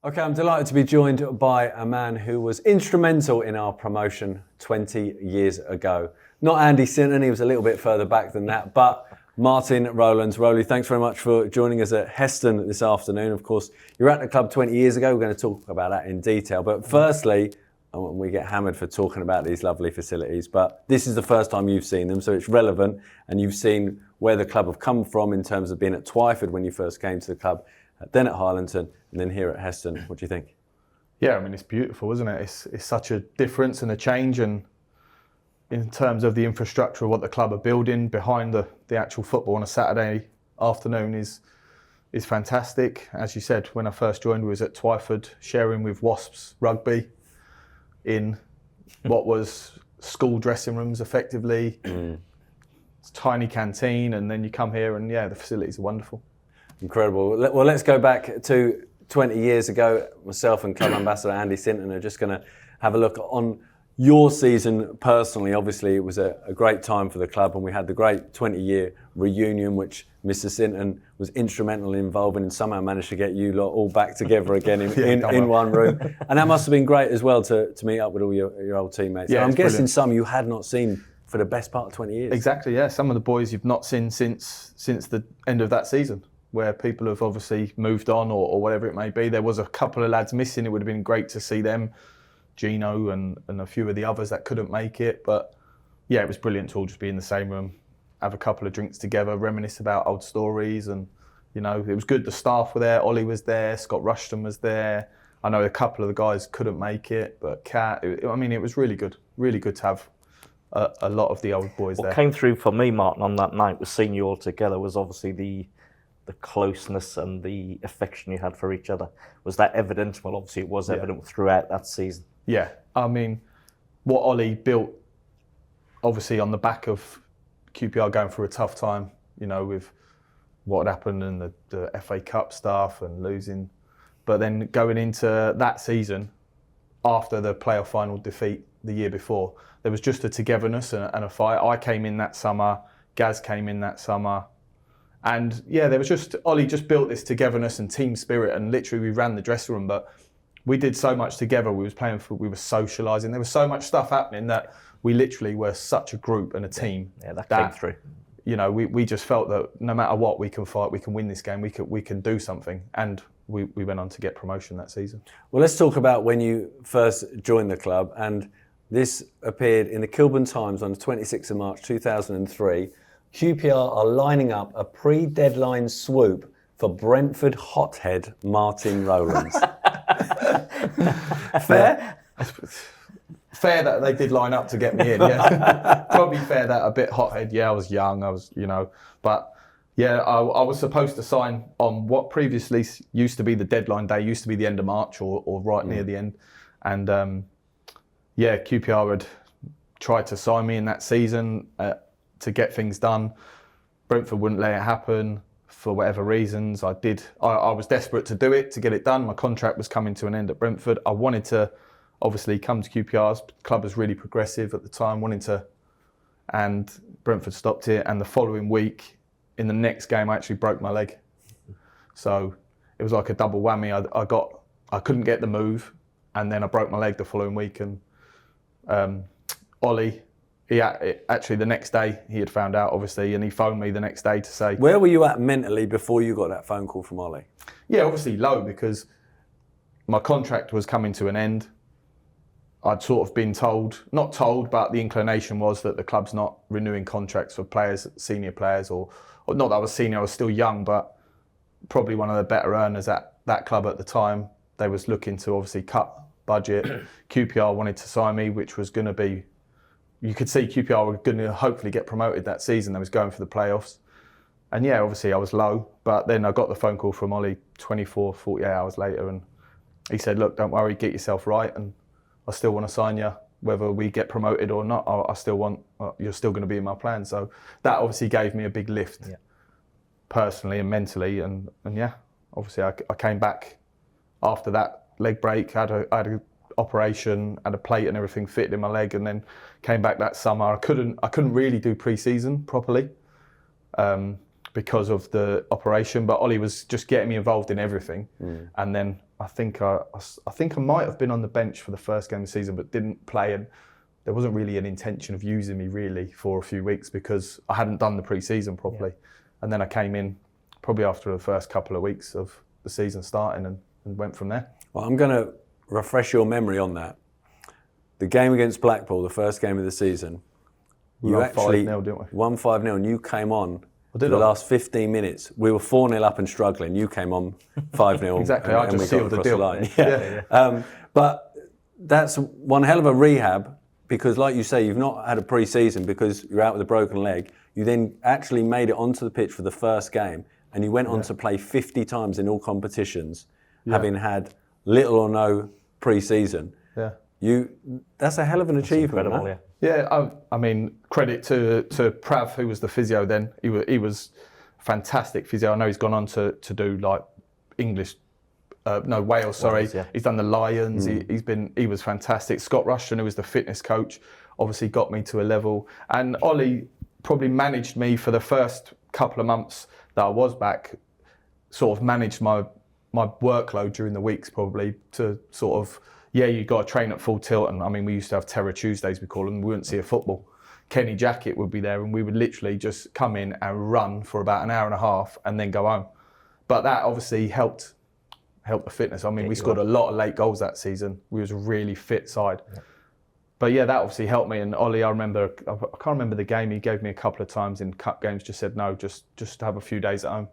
Okay, I'm delighted to be joined by a man who was instrumental in our promotion 20 years ago. Not Andy Sinton, he was a little bit further back than that, but Martin Rowlands. Rowley, thanks very much for joining us at Heston this afternoon. Of course, you were at the club 20 years ago. We're going to talk about that in detail. But firstly, we get hammered for talking about these lovely facilities, but this is the first time you've seen them, so it's relevant, and you've seen where the club have come from in terms of being at Twyford when you first came to the club, then at Highlandton, and then here at Heston. What do you think? Yeah, I mean, it's beautiful, isn't it? It's such a difference and a change, and in terms of the infrastructure of what the club are building behind the actual football on a Saturday afternoon is fantastic. As you said, when I first joined, we was at Twyford sharing with Wasps Rugby in what was school dressing rooms effectively, tiny canteen, and then you come here and the facilities are wonderful. Incredible. Well, let's go back to 20 years ago. Myself and club ambassador Andy Sinton are just going to have a look on your season personally. Obviously, it was a great time for the club, and we had the great 20-year reunion, which Mr. Sinton was instrumental in involving, and somehow managed to get you lot all back together again in one room. And that must have been great as well to meet up with all your old teammates. Yeah, I'm guessing brilliant. Some you had not seen for the best part of 20 years. Exactly, yeah. Some of the boys you've not seen since the end of that season, where people have obviously moved on or whatever it may be. There was a couple of lads missing. It would have been great to see them, Gino and a few of the others that couldn't make it. But yeah, it was brilliant to all just be in the same room, have a couple of drinks together, reminisce about old stories. And, you know, it was good. The staff were there. Ollie was there. Scott Rushton was there. I know a couple of the guys couldn't make it, but Kat, it was really good. Really good to have a lot of the old boys there. What came through for me, Martin, on that night was seeing you all together was obviously the closeness and the affection you had for each other. Was that evident? Well, obviously it was evident throughout that season. Yeah, I mean, what Ollie built, obviously on the back of QPR going through a tough time, you know, with what had happened and the FA Cup stuff and losing. But then going into that season, after the playoff final defeat the year before, there was just a togetherness and a fight. I came in that summer, Gaz came in that summer. And yeah, there was just, Ollie just built this togetherness and team spirit, and literally we ran the dressing room, but we did so much together. We was playing we were socialising. There was so much stuff happening that we literally were such a group and a team. Yeah, that came through. You know, we just felt that no matter what, we can fight, we can win this game, we can do something. And we went on to get promotion that season. Well, let's talk about when you first joined the club, and this appeared in the Kilburn Times on the 26th of March 2003. QPR are lining up a pre-deadline swoop for Brentford hothead Martin Rowlands. Fair? Fair that they did line up to get me in, yeah. Probably fair that a bit hothead. Yeah, I was young, but yeah, I was supposed to sign on what previously used to be the deadline day, used to be the end of March or right near the end. And QPR had tried to sign me in that season to get things done. Brentford wouldn't let it happen for whatever reasons. I was desperate to do it, to get it done. My contract was coming to an end at Brentford. I wanted to obviously come to QPR's. The club was really progressive at the time, and Brentford stopped it. And the following week, in the next game, I actually broke my leg. So it was like a double whammy. I couldn't get the move, and then I broke my leg the following week. And Ollie, actually the next day he had found out, obviously, and he phoned me the next day to say... Where were you at mentally before you got that phone call from Ollie? Yeah, obviously low, because my contract was coming to an end. I'd sort of been not told, but the inclination was that the club's not renewing contracts for players, senior players, or not that I was senior, I was still young, but probably one of the better earners at that club at the time. They was looking to obviously cut budget. QPR wanted to sign me, which was going to be, you could see QPR were going to hopefully get promoted that season. They was going for the playoffs. And yeah, obviously I was low, but then I got the phone call from Ollie 24, 48 hours later, and he said, look, don't worry, get yourself right, and I still want to sign you, whether we get promoted or not. You're still going to be in my plan. So that obviously gave me a big lift, personally and mentally. And yeah, obviously I came back after that leg break, had a operation, had a plate and everything fitted in my leg, and then came back that summer. I couldn't really do pre-season properly because of the operation, but Ollie was just getting me involved in everything. And then I think I might have been on the bench for the first game of the season, but didn't play, and there wasn't really an intention of using me really for a few weeks because I hadn't done the pre-season properly. And then I came in probably after the first couple of weeks of the season starting and went from there. Well, I'm going to refresh your memory on that. The game against Blackpool, the first game of the season, We won 5-0, didn't we? won 5-0 and you came on for did the I? last 15 minutes. We were 4-0 up and struggling. You came on 5-0 Exactly, and, I and just we got sealed the across deal. line. Yeah. But that's one hell of a rehab because, like you say, you've not had a pre-season because you're out with a broken leg. You then actually made it onto the pitch for the first game and you went on to play 50 times in all competitions, having had little or no pre-season. Yeah. That's a hell of an achievement. Incredible, Man. Yeah, I mean, credit to Prav, who was the physio then. He was fantastic physio. I know he's gone on to do like Wales, sorry. Wales, yeah. He's done the Lions. He was fantastic. Scott Rushton, who was the fitness coach, obviously got me to a level. And Ollie probably managed me for the first couple of months that I was back, sort of managed my workload during the weeks probably to sort of, you got to train at full tilt. And I mean, we used to have Terror Tuesdays, we call them. We wouldn't see a football. Kenny Jackett would be there and we would literally just come in and run for about an hour and a half and then go home. But that obviously helped the fitness. I mean, we scored a lot of late goals that season. We was a really fit side. Yeah. But that obviously helped me. And Ollie, I can't remember the game. He gave me a couple of times in cup games, just said, no, just have a few days at home.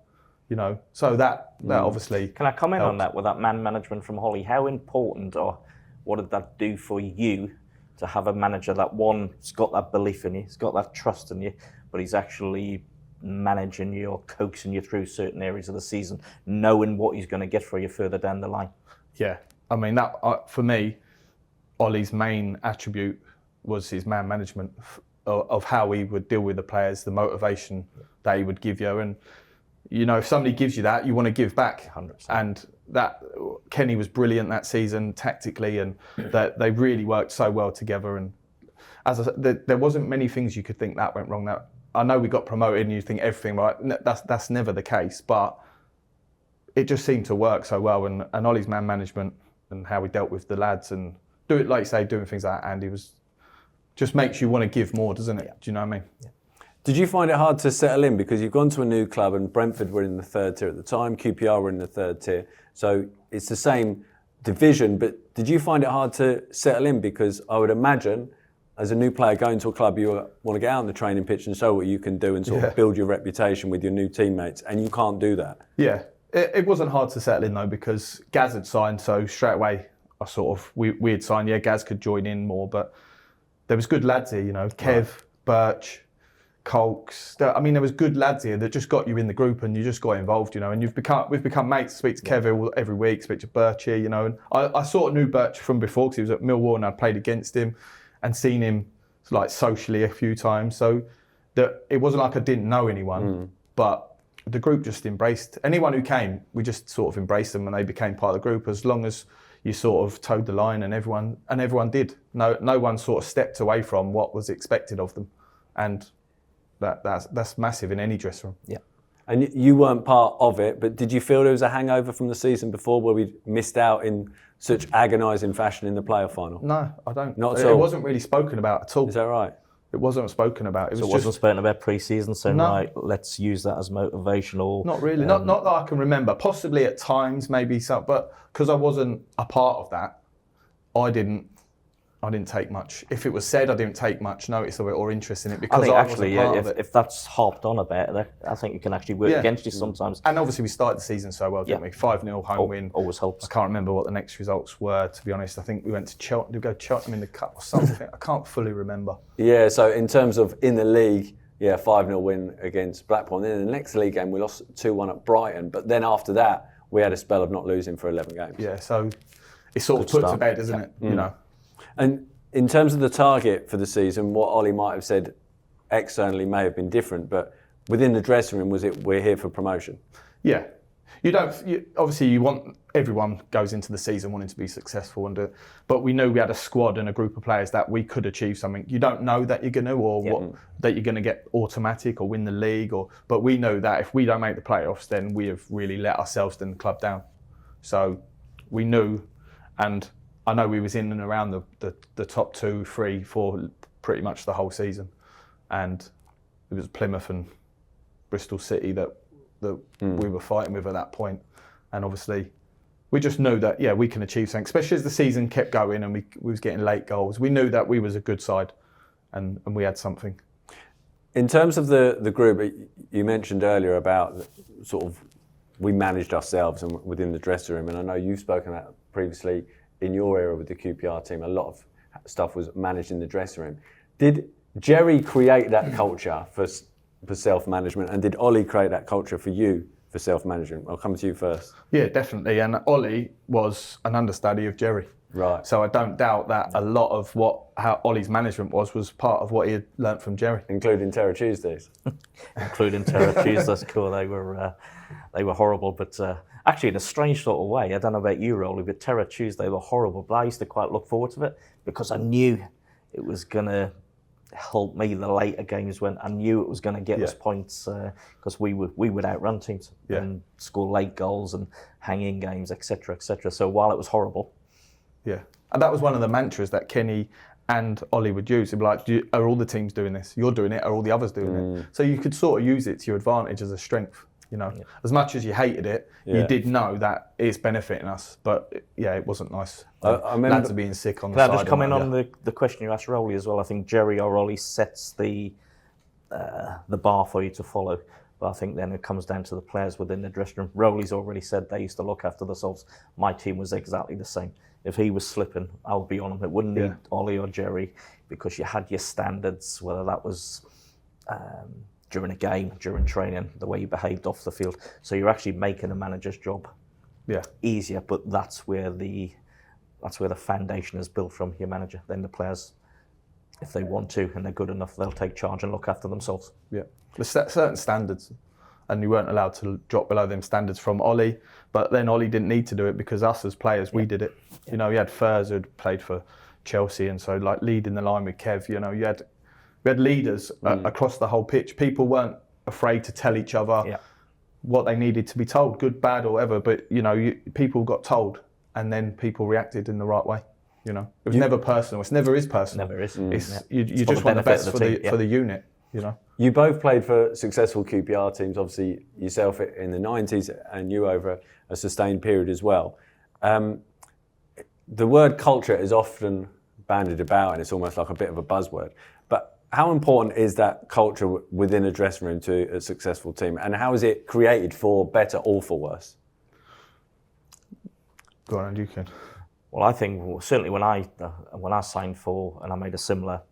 So that obviously. Can I comment helped. on that with that man management from Holly? How important or what did that do for you to have a manager that has got that belief in you, he's got that trust in you, but he's actually managing you or coaxing you through certain areas of the season, knowing what he's going to get for you further down the line? Yeah, I mean that for me, Ollie's main attribute was his man management of how he would deal with the players, the motivation that he would give you, and if somebody gives you that, you want to give back. 100%. And that Kenny was brilliant that season tactically, and that they really worked so well together. And as I said, there wasn't many things you could think that went wrong. That I know we got promoted, and you think everything right. That's never the case, but it just seemed to work so well. And Ollie's man management and how he dealt with the lads and doing things like that, Andy, was just makes you want to give more, doesn't it? Yeah. Do you know what I mean? Yeah. Did you find it hard to settle in because you've gone to a new club and Brentford were in the third tier at the time, QPR were in the third tier, so it's the same division, but did you find it hard to settle in? Because I would imagine as a new player going to a club, you want to get out on the training pitch and show what you can do and sort of build your reputation with your new teammates, and you can't do that. Yeah, it wasn't hard to settle in though because Gaz had signed, so straight away we had signed, Gaz could join in more, but there was good lads here, Kev, Birch, Colks. I mean, there was good lads here that just got you in the group and you just got involved, and we've become mates. Speak to Kev every week, speak to Birch here, and I sort of knew Birch from before because he was at Millwall and I'd played against him and seen him like socially a few times. So that it wasn't like I didn't know anyone, but the group just embraced anyone who came. We just sort of embraced them and they became part of the group as long as you sort of towed the line, and everyone did. No one sort of stepped away from what was expected of them, and that's massive in any dressing room. Yeah. And you weren't part of it, but did you feel there was a hangover from the season before where we missed out in such agonising fashion in the playoff final? No, I don't. Not at all. It wasn't really spoken about at all. Is that right? It wasn't spoken about. It wasn't spoken about pre-season, so right, let's use that as motivational. Not really. Not that I can remember. Possibly at times, maybe some, but because I wasn't a part of that, I didn't take much. If it was said, I didn't take much notice of it or interest in it because I think if that's harped on about it, I think it can actually work against you sometimes. And obviously we started the season so well, didn't we? 5-0 home win. Always helps. I can't remember what the next results were, to be honest. I think we went to Cheltenham. Did we go to Cheltenham in the cup or something? I can't fully remember. Yeah, so in terms of in the league, 5-0 win against Blackpool. And then in the next league game, we lost 2-1 at Brighton. But then after that, we had a spell of not losing for 11 games. Yeah, so it's sort of put to bed, isn't it? And in terms of the target for the season, what Ollie might have said externally may have been different, but within the dressing room, was it we're here for promotion? Yeah. Everyone goes into the season wanting to be successful, but we knew we had a squad and a group of players that we could achieve something. You don't know that you're going to, that you're going to get automatic or win the league, but we know that if we don't make the playoffs, then we have really let ourselves and the club down. So we knew, and I know we was in and around the top 2, 3, 4 pretty much the whole season, and it was Plymouth and Bristol City that we were fighting with at that point, and obviously we just knew that we can achieve something, especially as the season kept going and we was getting late goals. We knew that we was a good side, and we had something. In terms of the group, you mentioned earlier about sort of we managed ourselves and within the dressing room, and I know you've spoken about previously in your era with the QPR team, a lot of stuff was managed in the dressing room. Did Jerry create that culture for self-management, and did Ollie create that culture for you for self-management? I'll come to you first. Yeah, definitely. And Ollie was an understudy of Jerry. Right. So I don't doubt that a lot of how Ollie's management was part of what he had learnt from Jerry. Including Terror Tuesdays. Including Terror Tuesdays, cool. They were horrible, but actually in a strange sort of way. I don't know about you, Rolly, but Terror Tuesday were horrible. But I used to quite look forward to it because I knew it was going to help me the later games when I knew it was going to get us points because we would outrun teams and score late goals and hang in games, etc., etc. So while it was horrible. Yeah, and that was one of the mantras that Kenny and Ollie would use. They'd be like, are all the teams doing this? You're doing it, are all the others doing it? So you could sort of use it to your advantage as a strength, As much as you hated it, you did know that it's benefiting us. But it wasn't nice. I remember lads are being sick on the side. Can I just come in on the question you asked Rolly as well? I think Jerry or Ollie sets the bar for you to follow. But I think then it comes down to the players within the dressing room. Rolly's already said they used to look after themselves. My team was exactly the same. If he was slipping, I would be on him. It wouldn't need Ollie or Jerry because you had your standards, whether that was during a game, during training, the way you behaved off the field. So you're actually making a manager's job easier, but that's where the foundation is built from, your manager. Then the players, if they want to and they're good enough, they'll take charge and look after themselves. Yeah, there's certain standards, and you weren't allowed to drop below them standards from Ollie. But then Ollie didn't need to do it because us as players, we did it. You had Furs who'd played for Chelsea, and so like leading the line with Kev. We had leaders across the whole pitch. People weren't afraid to tell each other what they needed to be told, good, bad, or whatever. But people got told, and then people reacted in the right way. It was never personal. It never is personal. Never is. You just want the best for the unit. You both played for successful QPR teams, obviously yourself in the 90s and you over a sustained period as well. The word culture is often bandied about and it's almost like a bit of a buzzword. But how important is that culture within a dressing room to a successful team, and how is it created for better or for worse? Go on, you can. Well, I think certainly when I signed for, and I made a similar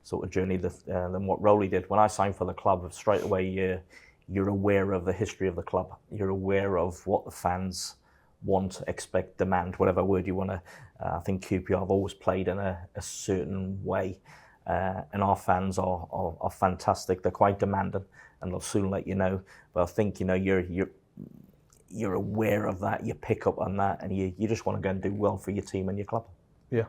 sort of journey than what Rowley did. When I signed for the club, straight away you're aware of the history of the club. You're aware of what the fans want, expect, demand, whatever word you want to. I think QPR have always played in a certain way, and our fans are fantastic. They're quite demanding, and they'll soon let you know. But I think you're aware of that. You pick up on that, and you just want to go and do well for your team and your club. Yeah.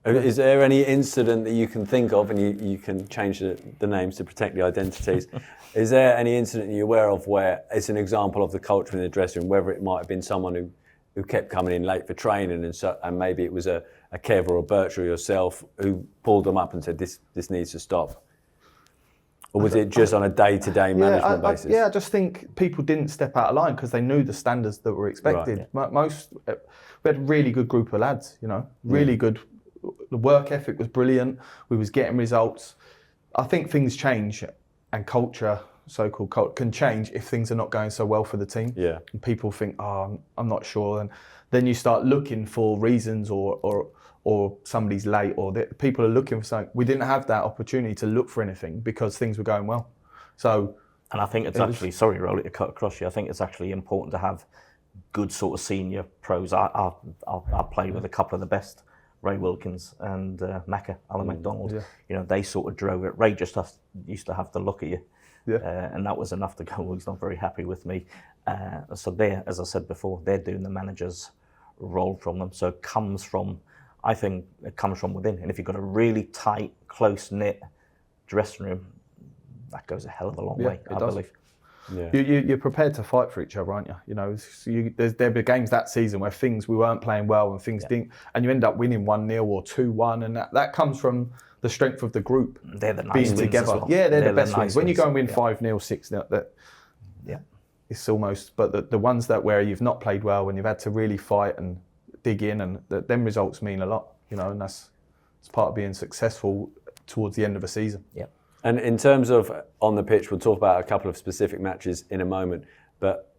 Is there any incident that you can think of, and you can change the names to protect the identities? Is there any incident you're aware of where it's an example of the culture in the dressing room, whether it might have been someone who kept coming in late for training and maybe it was a Kev or a Birch or yourself who pulled them up and said, this needs to stop? Or was it just on a day-to-day management basis? I just think people didn't step out of line because they knew the standards that were expected. Right. We had a really good group of lads, really good. The work ethic was brilliant. We was getting results. I think things change, and culture, so-called culture, can change if things are not going so well for the team. Yeah. And people think, I'm not sure, and then you start looking for reasons, or somebody's late, or people are looking for something. We didn't have that opportunity to look for anything because things were going well. So, and I think it's actually sorry, Rolly, to cut across you. I think it's actually important to have good sort of senior pros. I played with a couple of the best. Ray Wilkins and Macca, Alan MacDonald, they sort of drove it. Ray just used to have to look at you, and that was enough to go, well, he's not very happy with me. So as I said before, they're doing the manager's role from them. So I think it comes from within. And if you've got a really tight, close-knit dressing room, that goes a hell of a long way, I believe. Yeah. You're prepared to fight for each other, aren't you? You know, there'll be games that season where we weren't playing well and things didn't, and you end up winning 1-0 or 2-1, and that comes from the strength of the group. They're the nice being wins together. as well. Yeah, they're the best nice wins. When you go and win yeah. 5-0, 6-0, Yeah. it's almost. But the ones where you've not played well and you've had to really fight and dig in, and them results mean a lot. You know, and it's part of being successful towards the end of a season. Yeah. And in terms of on the pitch, we'll talk about a couple of specific matches in a moment. But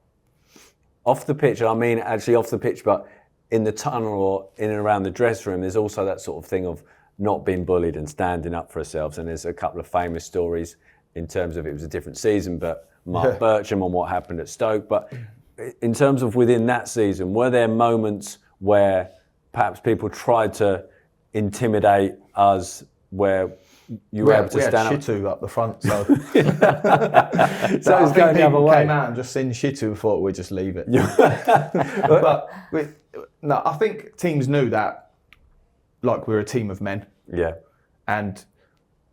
off the pitch, I mean actually off the pitch, but in the tunnel or in and around the dressing room, there's also that sort of thing of not being bullied and standing up for ourselves. And there's a couple of famous stories in terms of it was a different season, but Mark Bircham on what happened at Stoke. But in terms of within that season, were there moments where perhaps people tried to intimidate us where you were able to stand up? We had Shitu up the front, so So it was going the other way. Came out and just seen Shitu and thought we'd just leave it. But I think teams knew that, like, we're a team of men. Yeah. And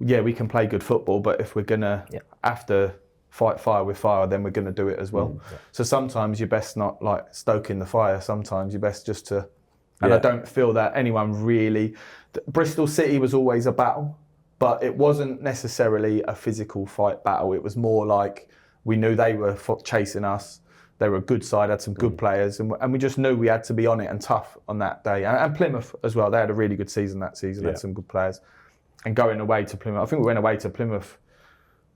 we can play good football, but if we're gonna have to fight fire with fire, then we're gonna do it as well. So sometimes you're best not like stoking the fire. Sometimes you're best just to. And I don't feel that anyone really. Bristol City was always a battle. But it wasn't necessarily a physical fight battle. It was more like we knew they were chasing us. They were a good side, had some good players, and we just knew we had to be on it and tough on that day. And Plymouth as well. They had a really good season that season. They had some good players. And going away to Plymouth, I think we went away to Plymouth.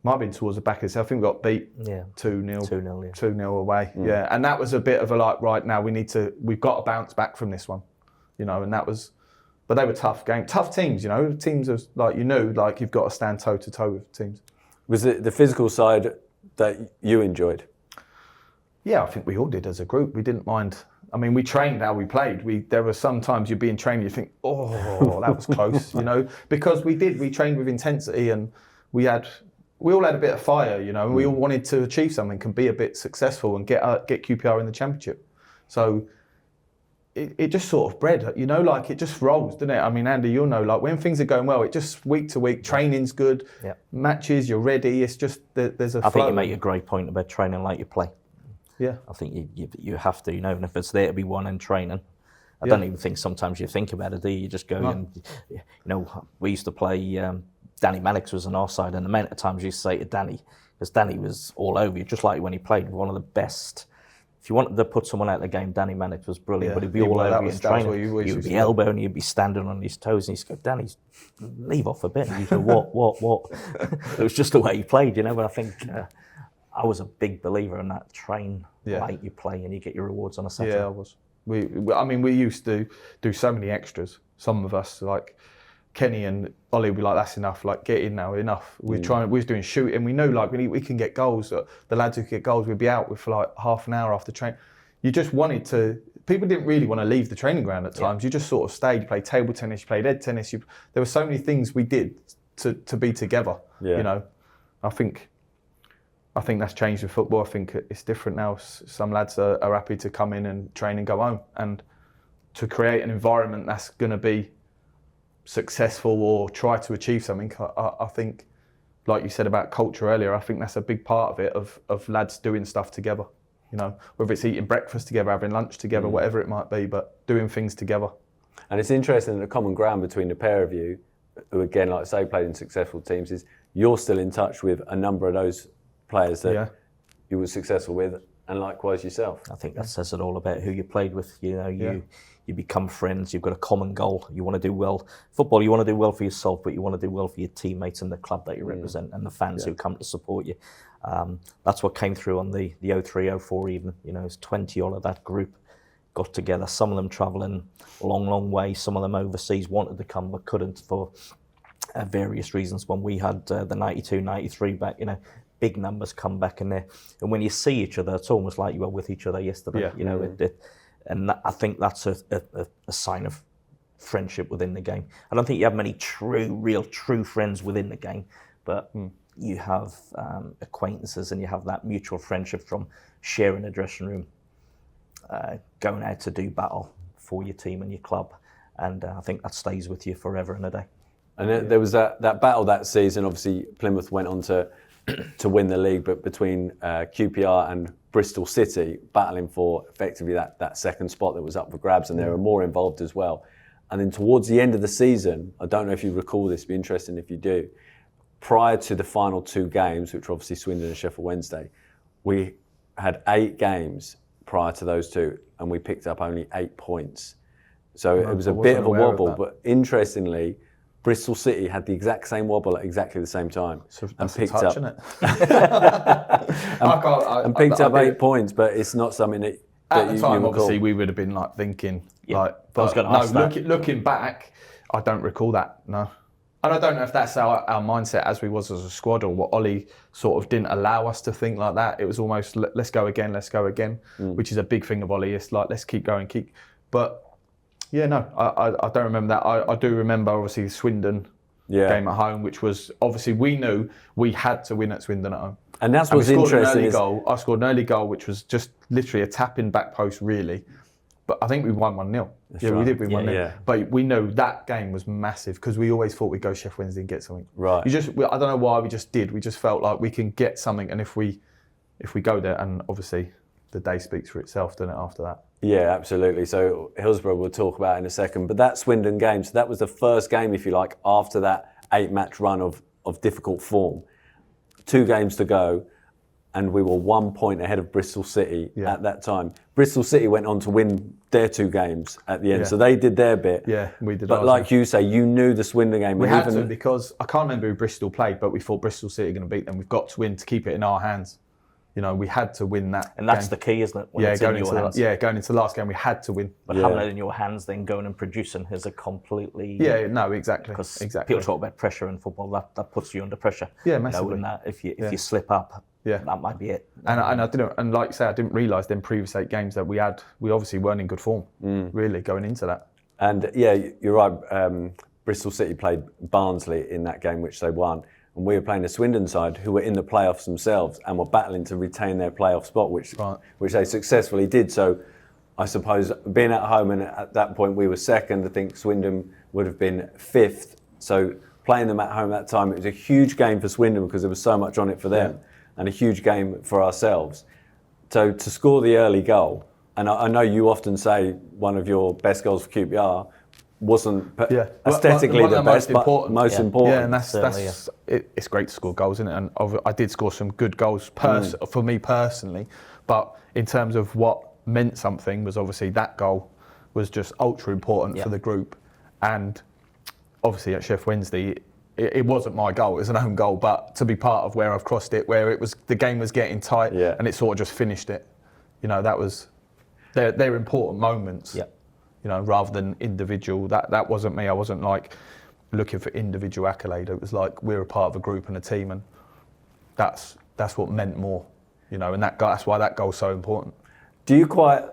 Might have been towards the back of the. I think we got beat 2-0. 2-0 away. Yeah, and that was a bit of a like. Right now, we've got to bounce back from this one, you know. And that was. But they were tough teams, you know. Teams of like you've got to stand toe to toe with teams. Was it the physical side that you enjoyed? Yeah, I think we all did as a group. We didn't mind. I mean, we trained how we played. There were some times you'd be in training, you think, oh, that was close, you know, because we trained with intensity, and we all had a bit of fire, you know, and we all wanted to achieve something and be a bit successful and get QPR in the Championship. So. It just sort of bred, you know, like it just rolls, doesn't it? I mean, Andy, you'll know, like when things are going well, it just week to week, training's good, matches, you're ready. It's just there's a flow. I think you make a great point about training like you play. Yeah. I think you have to, you know, and if it's there to be won in training, I don't even think sometimes you think about it, do you? You just go and, you know, we used to play, Danny Mannix was on our side, and the amount of times you say to Danny, because Danny was all over you, just like when he played, one of the best. If you wanted to put someone out of the game, Danny Mannix was brilliant, but he'd be all over you in training. You'd be elbowing, you'd be standing on his toes, and he'd go, Danny, leave off a bit. And you'd go, what? It was just the way he played, you know. But I think I was a big believer in that. Train like you play, and you get your rewards on a Saturday. Yeah, I was. We used to do so many extras. Some of us, like Kenny and Ollie, would be like, that's enough, like get in now, enough. We was doing shooting, we knew like we can get goals. The lads who could get goals, we'd be out with for like half an hour after train. You just wanted to, people didn't really want to leave the training ground at times. You just sort of stayed, you played table tennis, you played head tennis. There were so many things we did to be together, you know. I think that's changed with football. I think it's different now. Some lads are happy to come in and train and go home, and to create an environment that's going to be successful or try to achieve something. I think, like you said about culture earlier, I think that's a big part of it, of lads doing stuff together, you know, whether it's eating breakfast together, having lunch together, whatever it might be, but doing things together. And it's interesting that the common ground between the pair of you, who again, like I say, played in successful teams, is you're still in touch with a number of those players that you were successful with, and likewise yourself. I think that says it all about who you played with. You know, you become friends. You've got a common goal. You want to do well. Football, you want to do well for yourself, but you want to do well for your teammates and the club that you represent and the fans who come to support you. That's what came through on the 03-04 even. You know, it's 20 all of that group got together. Some of them travelling a long way. Some of them overseas, wanted to come but couldn't for various reasons. When we had the 92, 93 back, you know, big numbers come back in there. And when you see each other, it's almost like you were with each other yesterday. You know, and I think that's a sign of friendship within the game. I don't think you have many real true friends within the game, but you have acquaintances, and you have that mutual friendship from sharing a dressing room, going out to do battle for your team and your club. And I think that stays with you forever and a day. And there was that battle that season. Obviously, Plymouth went on to to win the league, but between QPR and Bristol City battling for effectively that second spot that was up for grabs, and they were more involved as well. And then towards the end of the season, I don't know if you recall this, it'd be interesting if you do, prior to the final 2 games, which were obviously Swindon and Sheffield Wednesday, we had 8 games prior to those 2, and we picked up only 8 points. So it was a bit of a wobble, but interestingly, Bristol City had the exact same wobble at exactly the same time, and picked up, and picked up 8 points. But it's not something that at the time, obviously, we would have been like thinking, like, I was going to ask that. Looking back, I don't recall that. No, and I don't know if that's our mindset as we was as a squad, or what Ollie sort of didn't allow us to think like that. It was almost let's go again, which is a big thing of Ollie. It's like let's keep going, but. Yeah, no, I don't remember that. I do remember, obviously, the Swindon game at home, which was, obviously, we knew we had to win at Swindon at home. And that's what's interesting. I scored an early goal, which was just literally a tap-in back post, really. But I think we won 1-0. Yeah, right. We did win 1-0. Yeah. But we know that game was massive, because we always thought we'd go Sheffield Wednesday and get something. Right. I don't know why, we just did. We just felt like we can get something, and if we go there, and obviously the day speaks for itself, doesn't it, after that? Yeah, absolutely. So Hillsborough we'll talk about in a second. But that Swindon game, so that was the first game, if you like, after that 8-match run of difficult form. 2 games to go, and we were 1 point ahead of Bristol City at that time. Bristol City went on to win their 2 games at the end, so they did their bit. Yeah, we did. But like you say, you knew the Swindon game. We had to, because I can't remember who Bristol played, but we thought Bristol City were going to beat them. We've got to win to keep it in our hands. You know, we had to win that. And that's the key, isn't it? Going into the last game, we had to win. But having it in your hands, then going and producing is a completely... Yeah, no, exactly. Because people talk about pressure in football, that puts you under pressure. Yeah, massively. Knowing that if you slip up, that might be it. And I didn't, and like I say, I didn't realise in previous 8 games that we obviously weren't in good form, really, going into that. And yeah, you're right. Bristol City played Barnsley in that game, which they won. And we were playing the Swindon side, who were in the playoffs themselves and were battling to retain their playoff spot, which they successfully did. So I suppose being at home, and at that point we were second, I think Swindon would have been 5th. So playing them at home that time, it was a huge game for Swindon because there was so much on it for them, and a huge game for ourselves. So to score the early goal, and I know you often say one of your best goals for QPR wasn't aesthetically the best, but most important. Yeah, and that's it's great to score goals, isn't it? And I did score some good goals for me personally, but in terms of what meant something was obviously that goal was just ultra important for the group. And obviously at Sheffield Wednesday, it wasn't my goal, it was an own goal, but to be part of where I've crossed it, where the game was getting tight and it sort of just finished it. You know, they're important moments. Yeah. You know, rather than individual. That wasn't me. I wasn't like looking for individual accolade. It was like we're a part of a group and a team, and that's what meant more. You know, and that's why that goal's so important. Do you quite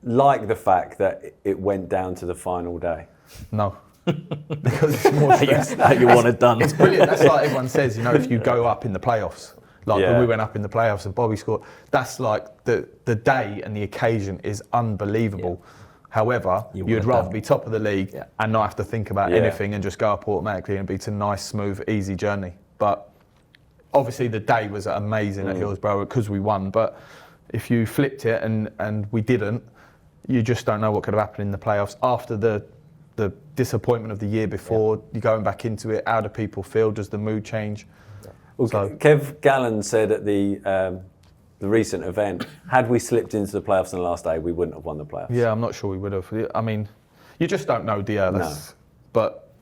like the fact that it went down to the final day? No. Because it's more stress. You want it done. It's brilliant. That's like everyone says, you know, if you go up in the playoffs. Like when we went up in the playoffs and Bobby scored, that's like the day and the occasion is unbelievable. Yeah. However, you'd rather be top of the league and not have to think about anything and just go up automatically and be a nice, smooth, easy journey. But obviously the day was amazing at Hillsborough because we won. But if you flipped it and we didn't, you just don't know what could have happened in the playoffs. After the disappointment of the year before, you're going back into it, how do people feel? Does the mood change? Yeah. Well, so, Kev Gallen said at the recent event, had we slipped into the playoffs on the last day, we wouldn't have won the playoffs. Yeah, I'm not sure we would have. I mean, you just don't know, do you? No. But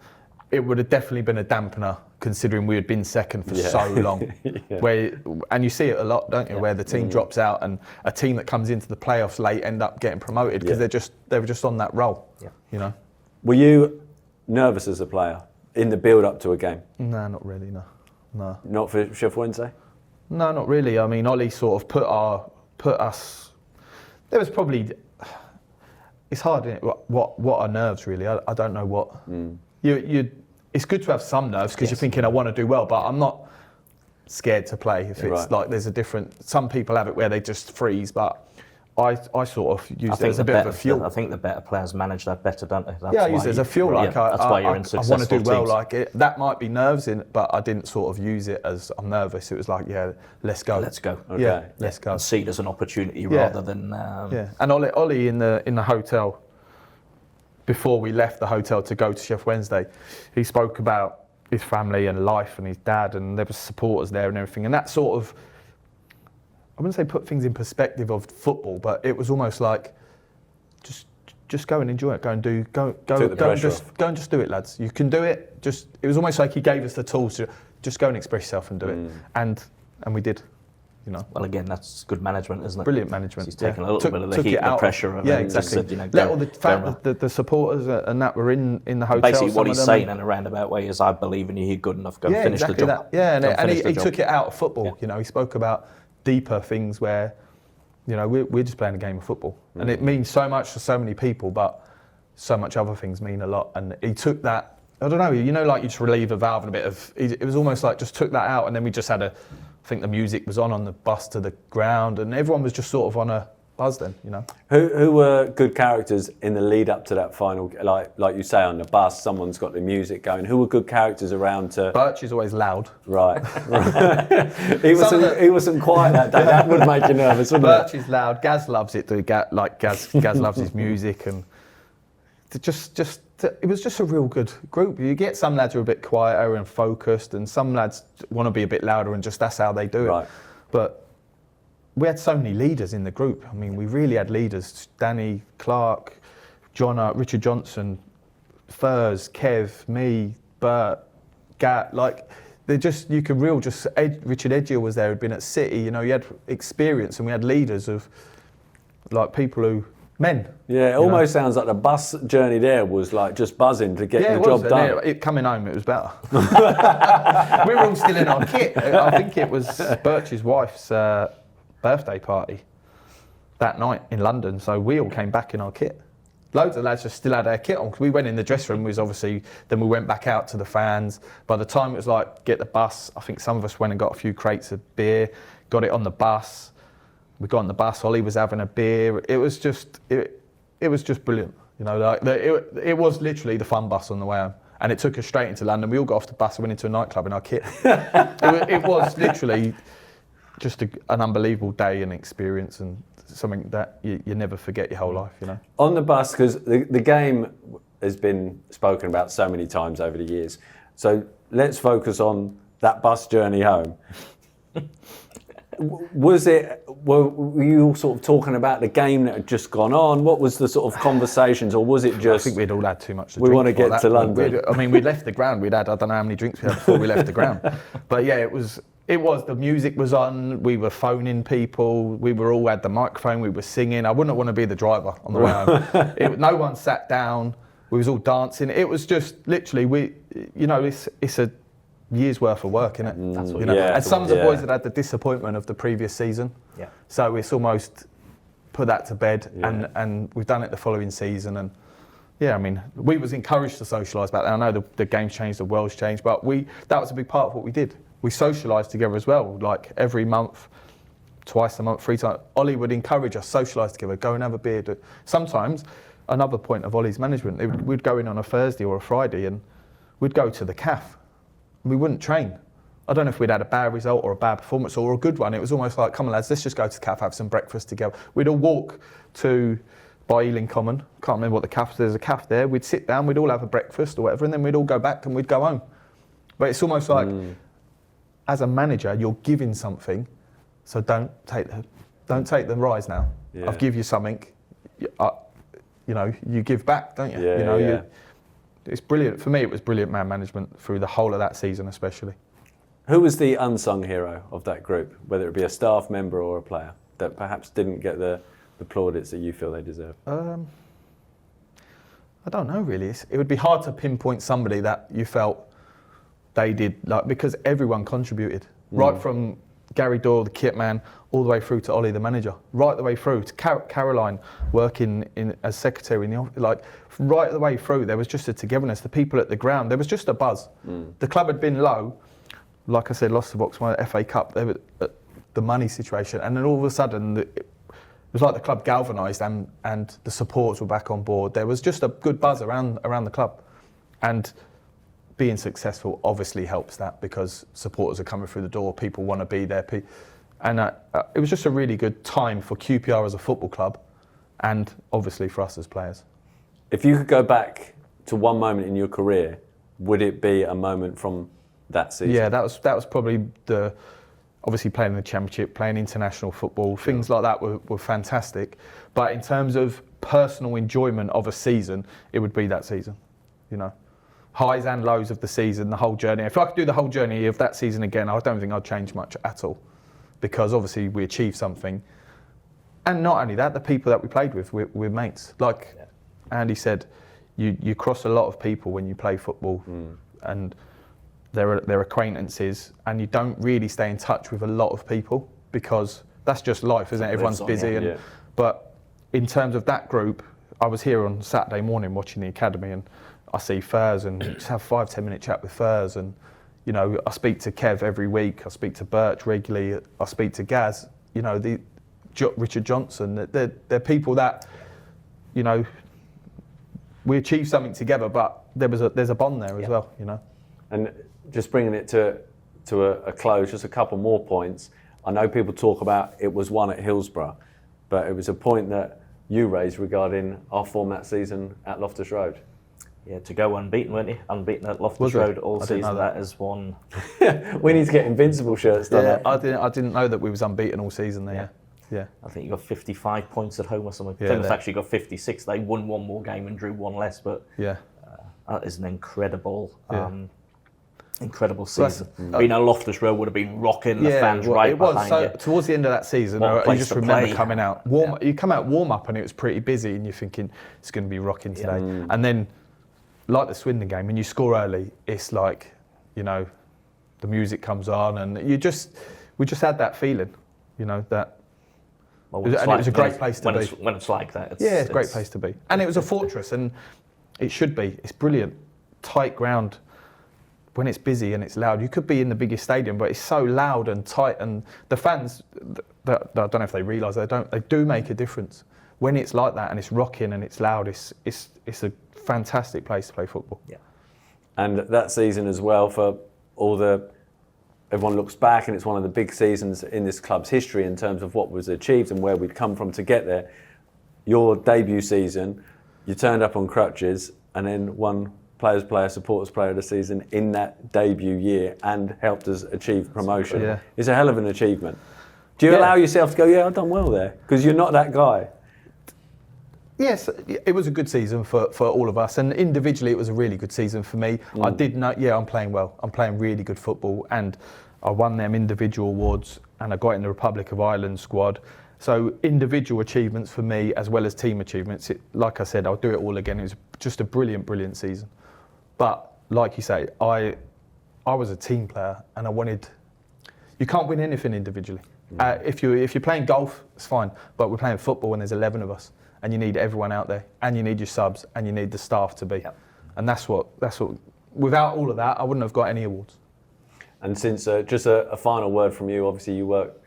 it would have definitely been a dampener, considering we had been second for so long. And you see it a lot, don't you, where the team drops out and a team that comes into the playoffs late end up getting promoted because they were just on that roll. Yeah. You know. Were you nervous as a player in the build-up to a game? No, not really. No. Not for Sheffield Wednesday? No, not really. I mean, Ollie sort of put us. There was probably. It's hard, isn't it? What are nerves really? I don't know what. You. It's good to have some nerves because you're thinking I want to do well, but I'm not scared to play if it's like there's a different. Some people have it where they just freeze, but I sort of used it as a the bit of a fuel. I think the better players manage that better, don't they? That's Yeah, I use it as a fuel. Like that's why you're in I successful want to do well. teams. Like that might be nerves in it, but I didn't sort of use it as I'm nervous. It was like, yeah, let's go. Let's go. Okay. Yeah, let's go. And see it as an opportunity rather than. Yeah, and Ollie in the hotel before we left the hotel to go to Chef Wednesday, he spoke about his family and life and his dad, and there was supporters there and everything, and that sort of, I wouldn't say put things in perspective of football, but it was almost like just go and enjoy it. Go and just do it, lads. You can do it. It was almost like he gave us the tools to just go and express yourself and do it, and we did. You know. Well, again, that's good management, isn't it? Brilliant management. He's taken a little bit of the heat and the pressure of it. Yeah, and exactly. Said, let all the supporters and that were in the hotel. Basically, what he's saying in a roundabout way is, I believe in you. You're good enough. Go and finish the job. That. Yeah, and he took it out of football. Yeah. You know, he spoke about deeper things where, you know, we're just playing a game of football, and it means so much to so many people, but so much other things mean a lot. And he took that. I don't know. You know, like you just relieve a valve and a bit of. It was almost like just took that out, and then we just had I think the music was on the bus to the ground, and everyone was just sort of on a buzz then, you know. Who were good characters in the lead up to that final? Like you say, on the bus, someone's got the music going. Who were good characters around to? Birch is always loud. Right. he wasn't quiet that day. That would make you nervous, wouldn't it? Birch is loud. Gaz loves it. Gaz loves his music, and it was just a real good group. You get some lads who are a bit quieter and focused, and some lads want to be a bit louder, and just that's how they do it. Right. But we had so many leaders in the group. I mean, we really had leaders: Danny, Clark, Richard Johnson, Furs, Kev, me, Bert, Gat. Like, Richard Edgier was there, who'd been at City. You know, he had experience, and we had leaders of like people who. Men. Yeah, it almost sounds like the bus journey there was like just buzzing to get the job done. Coming home, it was better. We were all still in our kit. I think it was Birch's wife's birthday party that night in London, so we all came back in our kit. Loads of lads just still had their kit on, because we went in the dressing room, then we went back out to the fans. By the time it was like, get the bus, I think some of us went and got a few crates of beer, got it on the bus. We got on the bus. Ollie was having a beer. It was just brilliant. You know, like it was literally the fun bus on the way home, and it took us straight into London. We all got off the bus and went into a nightclub in our kit. it was literally just an unbelievable day and experience, and something that you never forget your whole life. You know. On the bus, because the game has been spoken about so many times over the years. So let's focus on that bus journey home. Were you all sort of talking about the game that had just gone on? What was the sort of conversations, or was it just... I think we'd all had too much to drink. We want to get to London. We'd left the ground. We'd had, I don't know how many drinks we had before we left the ground. But yeah, it was, the music was on, we were phoning people, we were all had the microphone, we were singing. I wouldn't want to be the driver on the way home. No one sat down, we was all dancing. It was just literally, it's a years worth of work, isn't it? That's what and some of the boys had the disappointment of the previous season. Yeah. So it's almost put that to bed, and we've done it the following season. And yeah, I mean, we was encouraged to socialise back then. I know the game's changed, the world's changed, but that was a big part of what we did. We socialised together as well, like every month, twice a month, 3 times. Ollie would encourage us, socialise together, go and have a beer. Sometimes, another point of Ollie's management, we'd go in on a Thursday or a Friday, and we'd go to the cafe. We wouldn't train. I don't know if we'd had a bad result or a bad performance or a good one. It was almost like, come on lads, let's just go to the cafe, have some breakfast together. We'd all walk by Ealing Common. Can't remember what the cafe, there's a cafe there. We'd sit down, we'd all have a breakfast or whatever, and then we'd all go back and we'd go home. But it's almost like, as a manager, you're giving something, so don't take the rise now. Yeah. I've give you something, you give back, don't you? Yeah, It's brilliant. For me, it was brilliant man management through the whole of that season, especially. Who was the unsung hero of that group, whether it be a staff member or a player, that perhaps didn't get the plaudits that you feel they deserve? I don't know, really. It would be hard to pinpoint somebody that you felt they did, because everyone contributed. Right from Gary Doyle, the kit man, all the way through to Ollie, the manager, right the way through to Caroline working as secretary in the office, right the way through. There was just a togetherness. The people at the ground, there was just a buzz. The club had been low, like I said, lost the Boxing FA Cup, the money situation, and then all of a sudden was like the club galvanised and the supporters were back on board. There was just a good buzz around the club. And being successful obviously helps that, because supporters are coming through the door, people want to be there. And it was just a really good time for QPR as a football club, and obviously for us as players. If you could go back to one moment in your career, would it be a moment from that season? Yeah, that was probably obviously playing in the Championship, playing international football, things like that were fantastic. But in terms of personal enjoyment of a season, it would be that season, you know. Highs and lows of the season, the whole journey. If I could do the whole journey of that season again, I don't think I'd change much at all, because obviously we achieved something. And not only that, the people that we played with, we're mates. Like Andy said, you cross a lot of people when you play football, and they're acquaintances, and you don't really stay in touch with a lot of people, because that's just life, isn't it? Everyone's busy. But in terms of that group, I was here on Saturday morning watching the academy, and I see Furs and just have 5-10 minute chat with Furs, and you know, I speak to Kev every week, I speak to Birch regularly, I speak to Gaz, you know, Richard Johnson. They're people that, you know, we achieved something together, but there's a bond there as well, you know. And just bringing it to a close, just a couple more points. I know people talk about it was won at Hillsborough, but it was a point that you raised regarding our form that season at Loftus Road. Yeah, to go unbeaten, weren't you? Unbeaten at Loftus Road all season. That is one. We need to get Invincible shirts done. Yeah, I didn't know that we was unbeaten all season there. Yeah. I think you got 55 points at home or something. Yeah, Plymouth actually got 56. They won one more game and drew one less, but that is an incredible incredible season. Being at Loftus Road would have been rocking the fans right behind you. Towards the end of that season, you just remember coming out. You come out warm up and it was pretty busy, and you're thinking it's going to be rocking today. And then, like the Swindon game, when you score early, it's like, you know, the music comes on, and we just had that feeling, you know, that. Well, it was a great place to be. When it's like that, it's a great place to be. And it was a fortress, and it should be. It's brilliant, tight ground. When it's busy and it's loud, you could be in the biggest stadium, but it's so loud and tight, and the fans, I don't know if they realise they do make a difference. When it's like that and it's rocking and it's loud, it's a fantastic place to play football. Yeah. And that season as well, for everyone looks back, and it's one of the big seasons in this club's history in terms of what was achieved and where we'd come from to get there. Your debut season, you turned up on crutches and then won Players' Player, Supporters' Player of the Season in that debut year and helped us achieve promotion. Yeah. It's a hell of an achievement. Do you allow yourself to go, yeah, I've done well there? Because you're not that guy. Yes, it was a good season for all of us, and individually it was a really good season for me. I did know, I'm playing well. I'm playing really good football, and I won them individual awards, and I got in the Republic of Ireland squad. So individual achievements for me as well as team achievements. Like I said, I'll do it all again. It was just a brilliant, brilliant season. But like you say, I was a team player, and I wanted. You can't win anything individually. If you're playing golf, it's fine. But we're playing football, and there's 11 of us, and you need everyone out there, and you need your subs, and you need the staff to be. Yep. And that's what. Without all of that, I wouldn't have got any awards. And since just a final word from you, obviously you work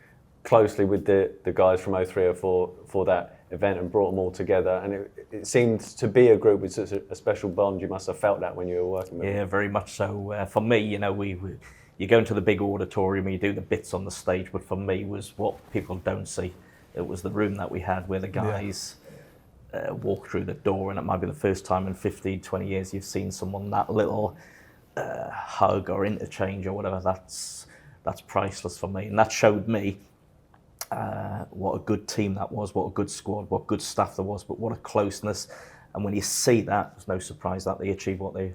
closely with the guys from 0304 for that event and brought them all together, and it seemed to be a group with such a special bond. You must have felt that when you were working with them. Yeah, very much so. For me, you know, you go into the big auditorium and you do the bits on the stage, but for me was what people don't see. It was the room that we had where the guys walk through the door, and it might be the first time in 15, 20 years you've seen someone that little hug or interchange or whatever. That's priceless for me, and that showed me what a good team that was, what a good squad, what good staff there was, but what a closeness. And when you see that, there's no surprise that they achieved what they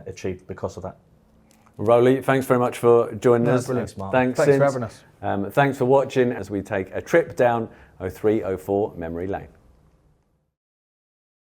achieved because of that. Rowley, thanks very much for joining us. Brilliant. Mark. Thanks for having us. Thanks for watching as we take a trip down 0304 Memory Lane.